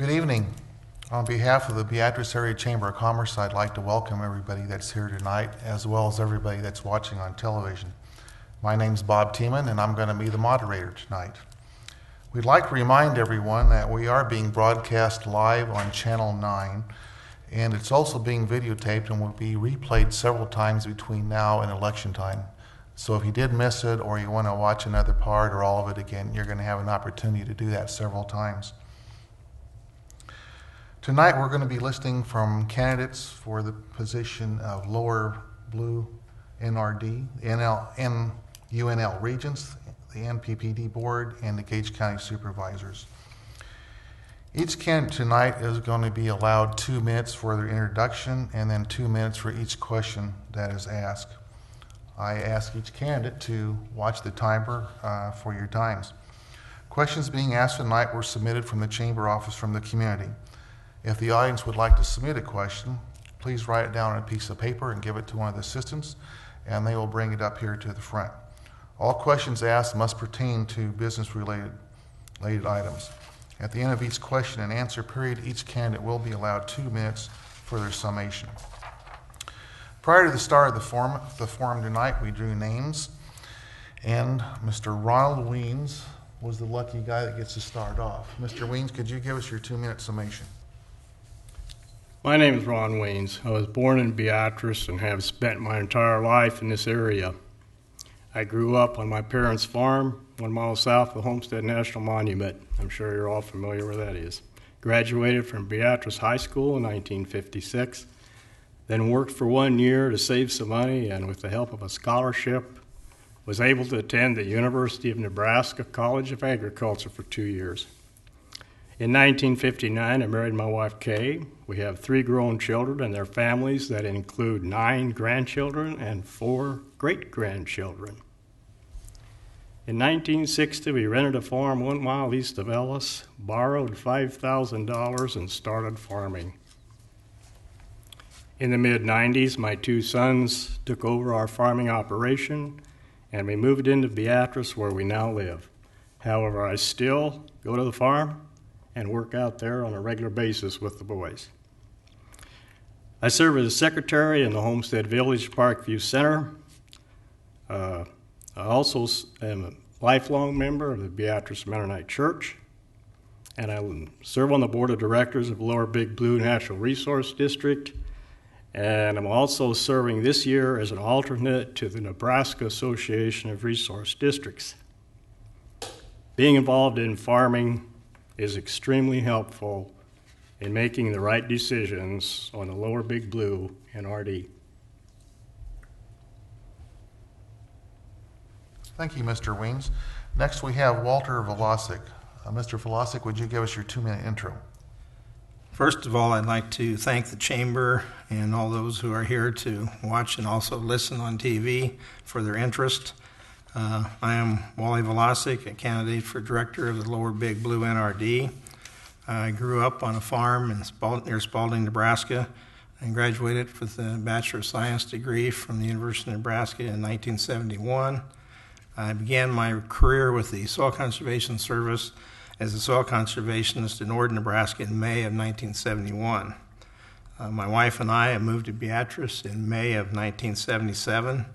Good evening. On behalf of the Beatrice Area Chamber of Commerce, I'd like to welcome everybody that's here tonight, as well as everybody that's watching on television. My name's Bob Tiemann, and I'm going to be the moderator tonight. We'd like to remind everyone that we are being broadcast live on Channel 9, and it's also being videotaped and will be replayed several times between now and election time. So if you did miss it, or you want to watch another part or all of it again, you're going to have an opportunity to do that several times. Tonight we're going to be listing from candidates for the position of Lower Blue NRD, UNL Regents, the NPPD Board, and the Gage County Supervisors. Each candidate tonight is going to be allowed 2 minutes for their introduction and then 2 minutes for each question that is asked. I ask each candidate to watch the timer for your times. Questions being asked tonight were submitted from the Chamber office from the community. If the audience would like to submit a question, please write it down on a piece of paper and give it to one of the assistants, and they will bring it up here to the front. All questions asked must pertain to business-related items. At the end of each question and answer period, each candidate will be allowed 2 minutes for their summation. Prior to the start of the forum tonight, we drew names, and Mr. Ronald Weens was the lucky guy that gets to start off. Mr. Weens, could you give us your 2-minute summation? My name is Ron Weens. I was born in Beatrice and have spent my entire life in this area. I grew up on my parents' farm 1 mile south of the Homestead National Monument. I'm sure you're all familiar where that is. Graduated from Beatrice High School in 1956, then worked for 1 year to save some money, and with the help of a scholarship, was able to attend the University of Nebraska College of Agriculture for 2 years. In 1959, I married my wife, Kay. We have 3 grown children and their families that include 9 grandchildren and 4 great-grandchildren. In 1960, we rented a farm 1 mile east of Ellis, borrowed $5,000, and started farming. In the mid-90s, my 2 sons took over our farming operation, and we moved into Beatrice, where we now live. However, I still go to the farm and work out there on a regular basis with the boys. I serve as a secretary in the Homestead Village Parkview Center. I also am a lifelong member of the Beatrice Mennonite Church, and I serve on the board of directors of Lower Big Blue Natural Resource District, and I'm also serving this year as an alternate to the Nebraska Association of Resource Districts. Being involved in farming is extremely helpful in making the right decisions on the Lower Big Blue NRD. Thank you, Mr. Weens. Next, we have Walter Velasic. Mr. Velasic, would you give us your 2-minute intro? First of all, I'd like to thank the Chamber and all those who are here to watch and also listen on TV for their interest. I am Wally Velasic, a candidate for director of the Lower Big Blue NRD. I grew up on a farm near Spalding, Nebraska, and graduated with a Bachelor of Science degree from the University of Nebraska in 1971. I began my career with the Soil Conservation Service as a soil conservationist in Ord, Nebraska in May of 1971. My wife and I have moved to Beatrice in May of 1977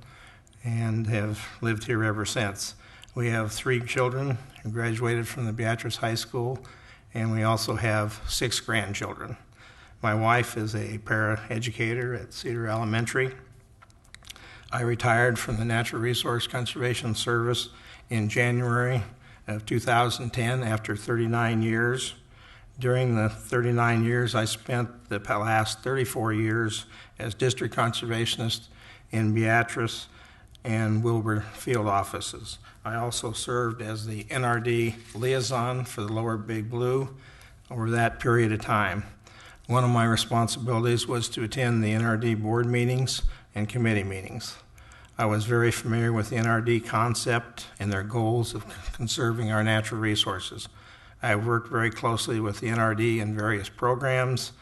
and have lived here ever since. We have 3 children who graduated from the Beatrice High School, and we also have 6 grandchildren. My wife is a para-educator at Cedar Elementary. I retired from the Natural Resource Conservation Service in January of 2010 after 39 years. During the 39 years, I spent the last 34 years as district conservationist in Beatrice and Wilbur field offices. I also served as the NRD liaison for the Lower Big Blue over that period of time. One of my responsibilities was to attend the NRD board meetings and committee meetings. I was very familiar with the NRD concept and their goals of conserving our natural resources. I worked very closely with the NRD in various programs,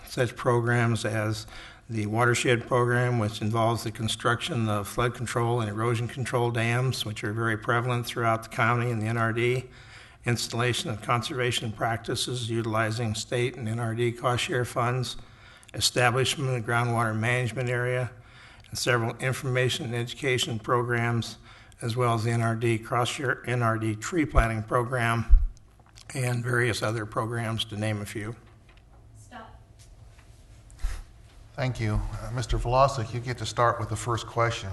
such programs as the watershed program, which involves the construction of flood control and erosion control dams, which are very prevalent throughout the county and the NRD, installation of conservation practices utilizing state and NRD cost share funds, establishment of the groundwater management area, and several information and education programs, as well as the NRD cross-share NRD tree planting program, and various other programs, to name a few. Stop. Thank you. Mr. Velasic, you get to start with the first question.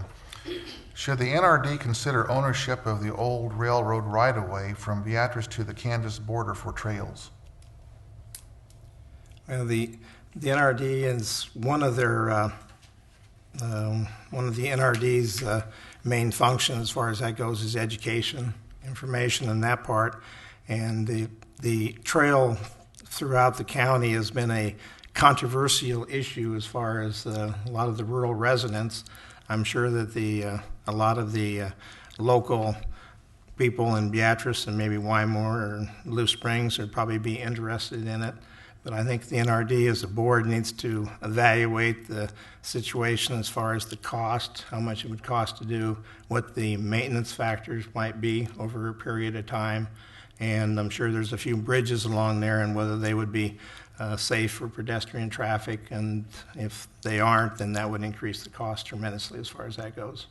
Should the NRD consider ownership of the old railroad right-of-way from Beatrice to the Kansas border for trails? Well, the NRD is one of the NRD's main functions, as far as that goes, is education, information, and that part. And the trail throughout the county has been a controversial issue as far as a lot of the rural residents. I'm sure that a lot of the local people in Beatrice and maybe Wymore or Blue Springs would probably be interested in it. But I think the NRD as a board needs to evaluate the situation as far as the cost, how much it would cost to do, what the maintenance factors might be over a period of time. And I'm sure there's a few bridges along there and whether they would be safe for pedestrian traffic, and if they aren't, then that would increase the cost tremendously as far as that goes.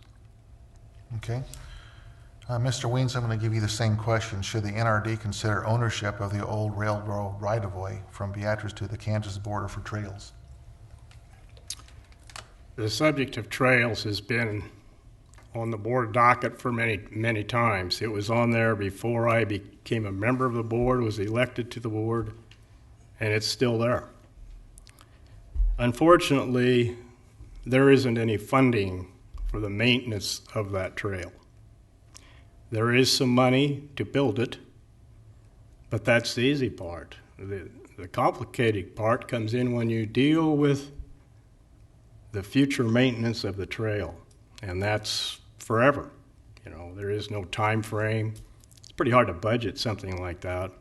Okay. Mr. Weens, I'm going to give you the same question. Should the NRD consider ownership of the old railroad right-of-way from Beatrice to the Kansas border for trails? The subject of trails has been on the board docket for many, many times. It was on there before I became a member of the board, was elected to the board, and it's still there. Unfortunately, there isn't any funding for the maintenance of that trail. There is some money to build it, but that's the easy part. The complicated part comes in when you deal with the future maintenance of the trail, and that's forever. You know, there is no time frame. It's pretty hard to budget something like that.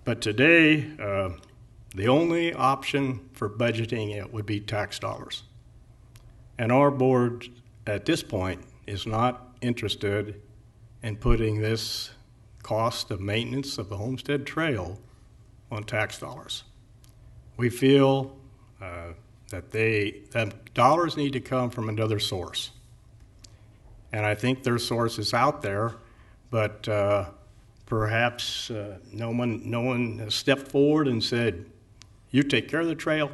But today, the only option for budgeting it would be tax dollars. And our board at this point is not interested in putting this cost of maintenance of the Homestead Trail on tax dollars. We feel that dollars need to come from another source. And I think their source is out there, but perhaps no one has stepped forward and said, you take care of the trail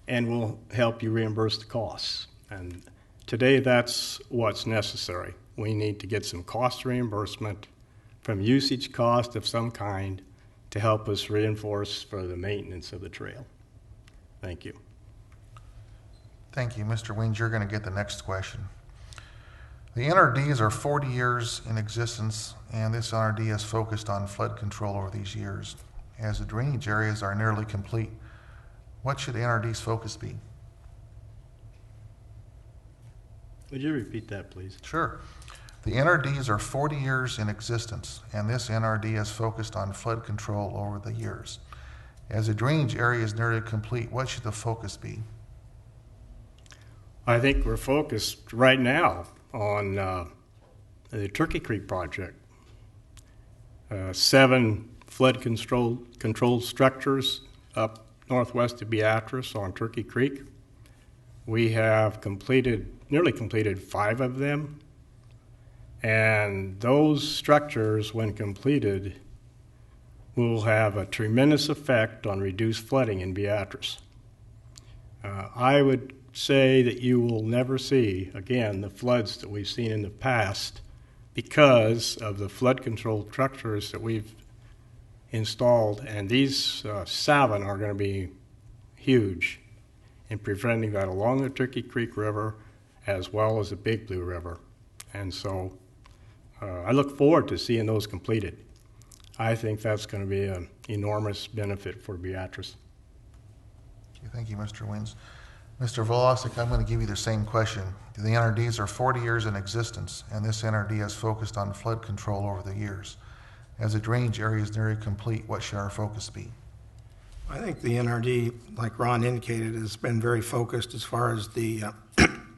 and we'll help you reimburse the costs. And today that's what's necessary. We need to get some cost reimbursement from usage cost of some kind to help us reinforce for the maintenance of the trail. Thank you. Thank you. Mr. Weens, you're going to get the next question. The NRDs are 40 years in existence, and this NRD has focused on flood control over these years. As the drainage areas are nearly complete, what should the NRD's focus be? Would you repeat that, please? Sure. The NRDs are 40 years in existence, and this NRD has focused on flood control over the years. As the drainage area is nearly complete, what should the focus be? I think we're focused right now on the Turkey Creek project. 7 flood control structures up northwest of Beatrice on Turkey Creek. We have nearly completed 5 of them. And those structures, when completed, will have a tremendous effect on reduced flooding in Beatrice. I would say that you will never see, again, the floods that we've seen in the past because of the flood control structures that we've installed. And these 7 are going to be huge in preventing that along the Turkey Creek River as well as the Big Blue River. And so I look forward to seeing those completed. I think that's going to be an enormous benefit for Beatrice. Thank you, Mr. Weens. Mr. Velasic, I'm going to give you the same question. The NRDs are 40 years in existence, and this NRD has focused on flood control over the years. As the drainage area is nearly complete, what should our focus be? I think the NRD, like Ron indicated, has been very focused as far as the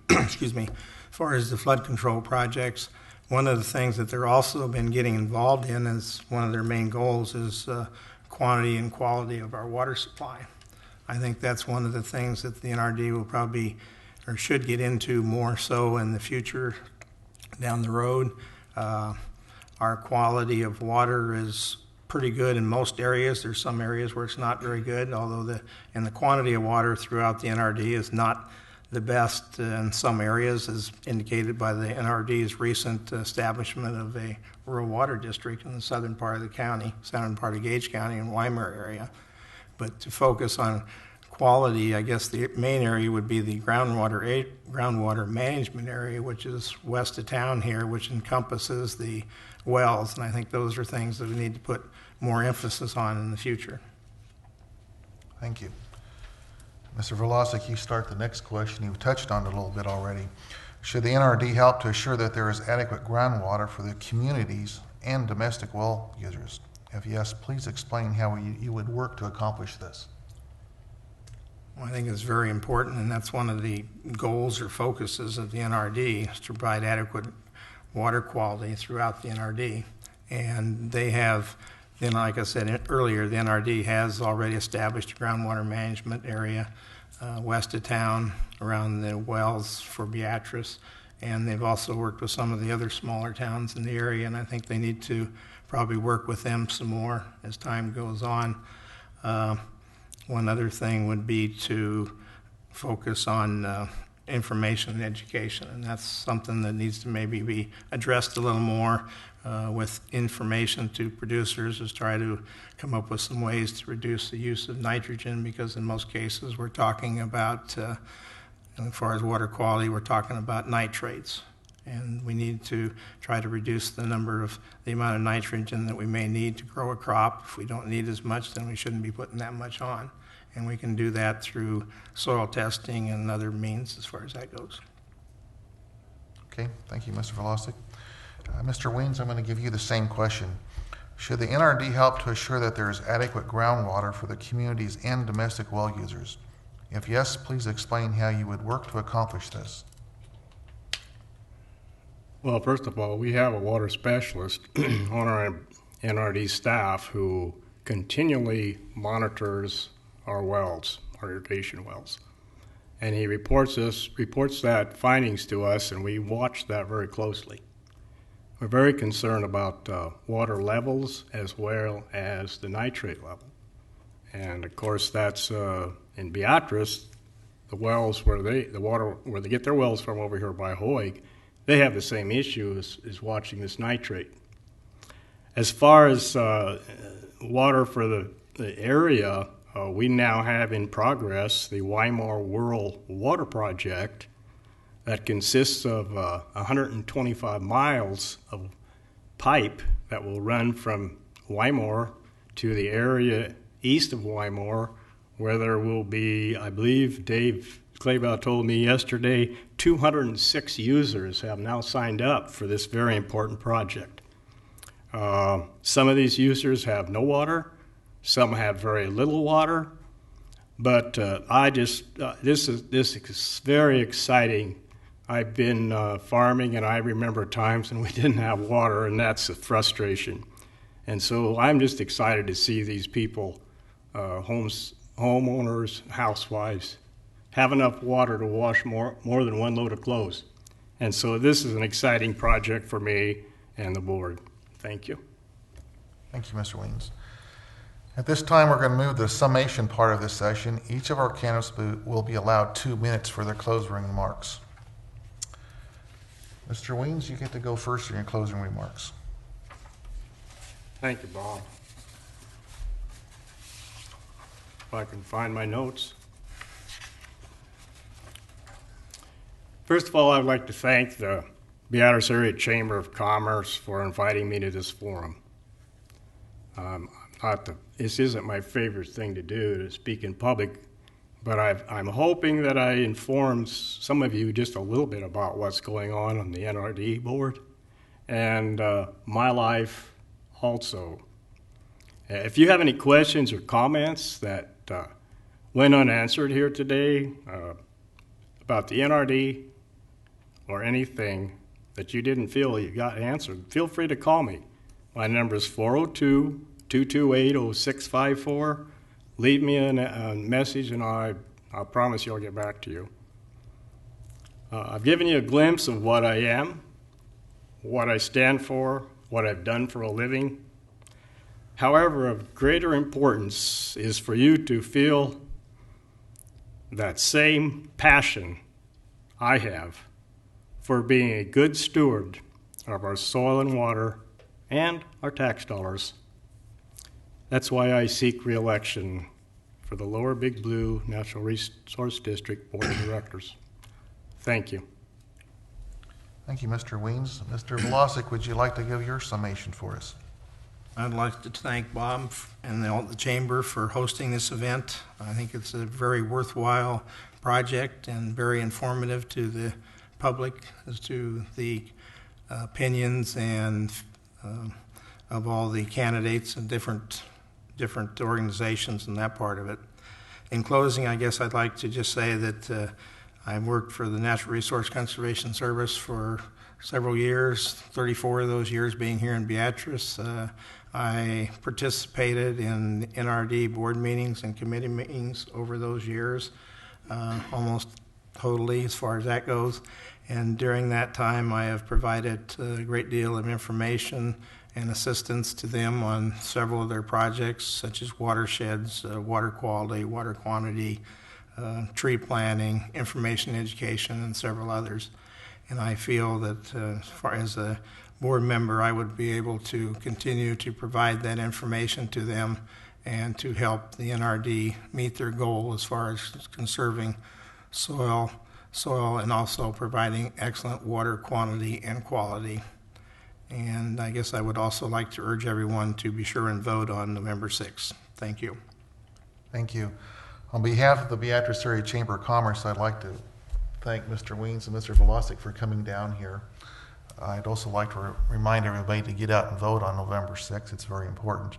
excuse me, as far as the flood control projects. One of the things that they're also been getting involved in as one of their main goals is quantity and quality of our water supply. I think that's one of the things that the NRD will probably or should get into more so in the future down the road. Our quality of water is pretty good in most areas. There's some areas where it's not very good, although the quantity of water throughout the NRD is not the best in some areas, as indicated by the NRD's recent establishment of a rural water district in the southern part of the county, southern part of Gage County and Weimar area. But to focus on quality, I guess the main area would be the groundwater management area, which is west of town here, which encompasses the wells, and I think those are things that we need to put more emphasis on in the future. Thank you. Mr. Velasic, you start the next question. You've touched on it a little bit already. Should the NRD help to assure that there is adequate groundwater for the communities and domestic well users? If yes, please explain how you would work to accomplish this. Well, I think it's very important, and that's one of the goals or focuses of the NRD, is to provide adequate water quality throughout the NRD. And they have, then, like I said earlier, the NRD has already established a groundwater management area west of town around the wells for Beatrice, and they've also worked with some of the other smaller towns in the area, and I think they need to probably work with them some more as time goes on. One other thing would be to focus on information and education, and that's something that needs to maybe be addressed a little more with information to producers, is try to come up with some ways to reduce the use of nitrogen, because in most cases we're talking about, as far as water quality, we're talking about nitrates, and we need to try to reduce the amount of nitrogen that we may need to grow a crop. If we don't need as much, then we shouldn't be putting that much on. And we can do that through soil testing and other means as far as that goes. Okay, thank you, Mr. Velasic. Mr. Weens, I'm going to give you the same question. Should the NRD help to assure that there is adequate groundwater for the communities and domestic well users? If yes, please explain how you would work to accomplish this. Well, first of all, we have a water specialist on our NRD staff who continually monitors our wells, our irrigation wells. And he reports that findings to us, and we watch that very closely. We're very concerned about water levels as well as the nitrate level. And of course, that's in Beatrice, the wells where they get their wells from over here by Hoig, they have the same issue as watching this nitrate. As far as water for the area, we now have in progress the Weimar Rural Water Project that consists of 125 miles of pipe that will run from Weimar to the area east of Weimar, where there will be, I believe Dave Claybow told me yesterday, 206 users have now signed up for this very important project. Some of these users have no water, some have very little water, but this is very exciting. I've been farming, and I remember times when we didn't have water, and that's a frustration. And so I'm just excited to see these people, homeowners, housewives, have enough water to wash more than one load of clothes. And so this is an exciting project for me and the board. Thank you. Thank you, Mr. Weens. At this time, we're going to move to the summation part of this session. Each of our candidates will be allowed 2 minutes for their closing remarks. Mr. Weens, you get to go first in your closing remarks. Thank you, Bob. If I can find my notes. First of all, I'd like to thank the Beatrice Area Chamber of Commerce for inviting me to this forum. This isn't my favorite thing to do, to speak in public, but I'm hoping that I informed some of you just a little bit about what's going on the NRD board and my life also. If you have any questions or comments that went unanswered here today about the NRD or anything, that you didn't feel you got answered, feel free to call me. My number is 402-228-0654. Leave me a message, and I'll promise you I'll get back to you. I've given you a glimpse of what I am, what I stand for, what I've done for a living. However, of greater importance is for you to feel that same passion I have for being a good steward of our soil and water and our tax dollars. That's why I seek re-election for the Lower Big Blue Natural Resource District Board of Directors. Thank you. Thank you, Mr. Weems. Mr. Velosic, would you like to give your summation for us? I'd like to thank Bob and the Chamber for hosting this event. I think it's a very worthwhile project and very informative to the public as to the opinions and of all the candidates and different organizations and that part of it. In closing, I guess I'd like to just say that I've worked for the Natural Resource Conservation Service for several years, 34 of those years being here in Beatrice. I participated in NRD board meetings and committee meetings over those years, almost totally as far as that goes. And during that time, I have provided a great deal of information and assistance to them on several of their projects, such as watersheds, water quality, water quantity, tree planting, information education, and several others. And I feel that as far as a board member, I would be able to continue to provide that information to them and to help the NRD meet their goal as far as conserving soil and also providing excellent water quantity and quality. And I guess I would also like to urge everyone to be sure and vote on November 6th. Thank you. Thank you. On behalf of the Beatrice Area Chamber of Commerce, I'd like to thank Mr. Weems and Mr. Velosic for coming down here. I'd also like to remind everybody to get out and vote on November 6th. It's very important.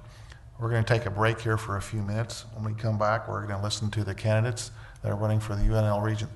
We're going to take a break here for a few minutes. When we come back, we're going to listen to the candidates that are running for the UNL region,